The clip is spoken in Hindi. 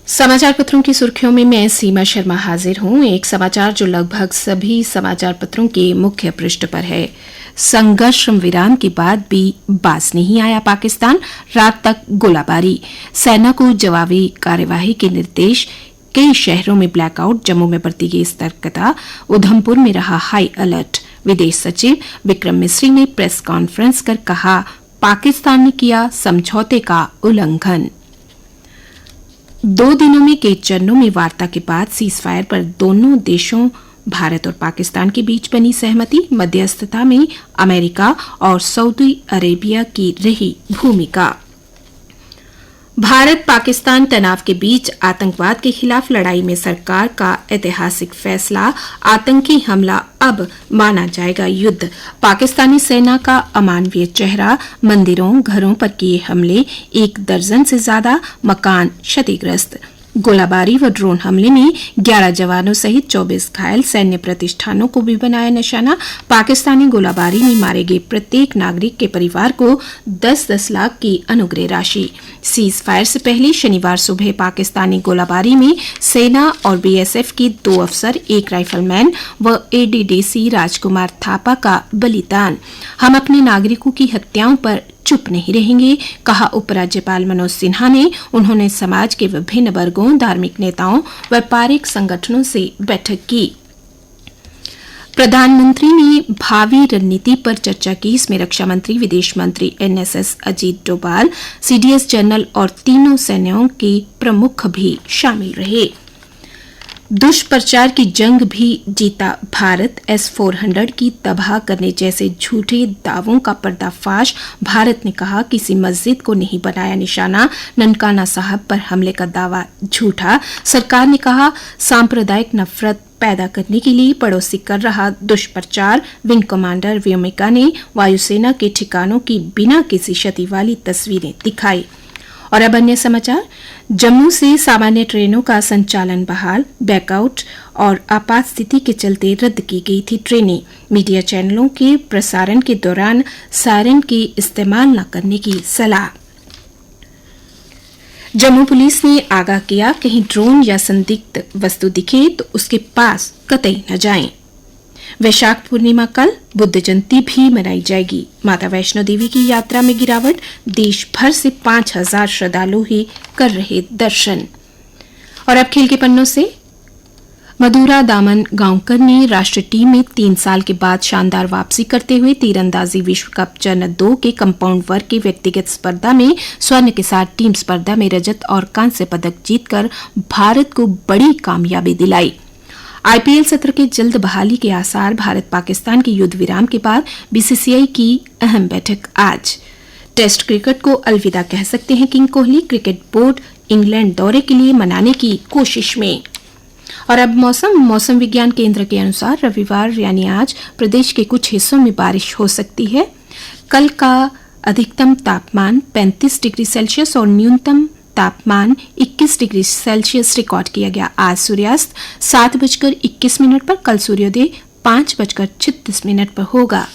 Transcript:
समाचार पत्रों की सुर्खियों में मैं सीमा शर्मा हाजिर हूं। एक समाचार जो लगभग सभी समाचार पत्रों के मुख्य पृष्ठ पर है। संघर्ष विराम के बाद भी बाज नहीं आया पाकिस्तान, रात तक गोलाबारी, सेना को जवाबी कार्यवाही के निर्देश, कई शहरों में ब्लैकआउट, जम्मू में बरती गई सतर्कता, उधमपुर में रहा हाई अलर्ट। विदेश सचिव विक्रम मिस्री ने प्रेस कॉन्फ्रेंस कर कहा, पाकिस्तान ने किया समझौते का उल्लंघन। 2 दिनों में कई चरणों में वार्ता के बाद सीज फायर पर दोनों देशों भारत और पाकिस्तान के बीच बनी सहमति, मध्यस्थता में अमेरिका और सऊदी अरेबिया की रही भूमिका। भारत पाकिस्तान तनाव के बीच आतंकवाद के खिलाफ लड़ाई में सरकार का ऐतिहासिक फैसला, आतंकी हमला अब माना जाएगा युद्ध। पाकिस्तानी सेना का अमानवीय चेहरा, मंदिरों घरों पर किए हमले, 1 दर्जन से ज्यादा मकान क्षतिग्रस्त। गोलाबारी व ड्रोन हमले में 11 जवानों सहित 24 घायल, सैन्य प्रतिष्ठानों को भी बनाया निशाना। पाकिस्तानी गोलाबारी में मारे गए प्रत्येक नागरिक के परिवार को 10-10 लाख की अनुग्रह राशि। सीज फायर से पहले शनिवार सुबह पाकिस्तानी गोलाबारी में सेना और बीएसएफ के 2 अफसर, 1 राइफलमैन व एडीडीसी राजकुमार थापा का बलिदान। हम अपने नागरिकों की हत्याओं पर चुप नहीं रहेंगे, कहा उपराज्यपाल मनोज सिन्हा ने। उन्होंने समाज के विभिन्न वर्गों, धार्मिक नेताओं, व्यापारिक संगठनों से बैठक की। प्रधानमंत्री ने भावी रणनीति पर चर्चा की। इसमें रक्षा मंत्री, विदेश मंत्री, NSS Ajit Doval, CDS general और तीनों सेनाओं के प्रमुख भी शामिल रहे। दुष्प्रचार की जंग भी जीता भारत, S-400 की तबाह करने जैसे झूठे दावों का पर्दाफाश। भारत ने कहा, किसी मस्जिद को नहीं बनाया निशाना, ननकाना साहब पर हमले का दावा झूठा। सरकार ने कहा, सांप्रदायिक नफरत पैदा करने के लिए पड़ोसी कर रहा दुष्प्रचार। विंग कमांडर व्योमिका ने वायुसेना के ठिकानों की बिना किसी क्षति वाली तस्वीरें दिखाई। और अब अन्य समाचार। जम्मू से सामान्य ट्रेनों का संचालन बहाल, बैकआउट और आपात स्थिति के चलते रद्द की गई थी ट्रेनें। मीडिया चैनलों के प्रसारण के दौरान सायरन के इस्तेमाल न करने की सलाह। जम्मू पुलिस ने आगाह किया, कहीं ड्रोन या संदिग्ध वस्तु दिखे तो उसके पास कतई न जाएं। वैशाख पूर्णिमा कल, बुद्ध जयंती भी मनाई जाएगी। माता वैष्णो देवी की यात्रा में गिरावट, देश भर से 5000 श्रद्धालु ही कर रहे दर्शन। और अब खेल के पन्नों से। मधुरा दामन गांवकर ने राष्ट्रीय टीम में 3 साल के बाद शानदार वापसी करते हुए तीरंदाजी विश्व कप चरण 2 के कंपाउंड वर्ग की व्यक्तिगत स्पर्धा में स्वर्ण के साथ टीम स्पर्धा में रजत और कांस्य पदक जीतकर भारत को बड़ी कामयाबी दिलाई। आईपीएल सत्र के जल्द बहाली के आसार। भारत पाकिस्तान के युद्ध विराम के बाद बीसीसीआई की अहम बैठक आज। टेस्ट क्रिकेट को अलविदा कह सकते हैं king Kohli. Cricket board England दौरे के लिए मनाने की कोशिश में। और अब मौसम विज्ञान केंद्र के अनुसार रविवार यानी आज प्रदेश के कुछ हिस्सों में बारिश हो सकती है। कल का अधिकतम तापमान 35 डिग्री सेल्सियस और न्यूनतम तापमान 21 डिग्री सेल्सियस रिकॉर्ड किया गया। आज सूर्यास्त 7:21 पर, कल सूर्योदय 5:36 पर होगा।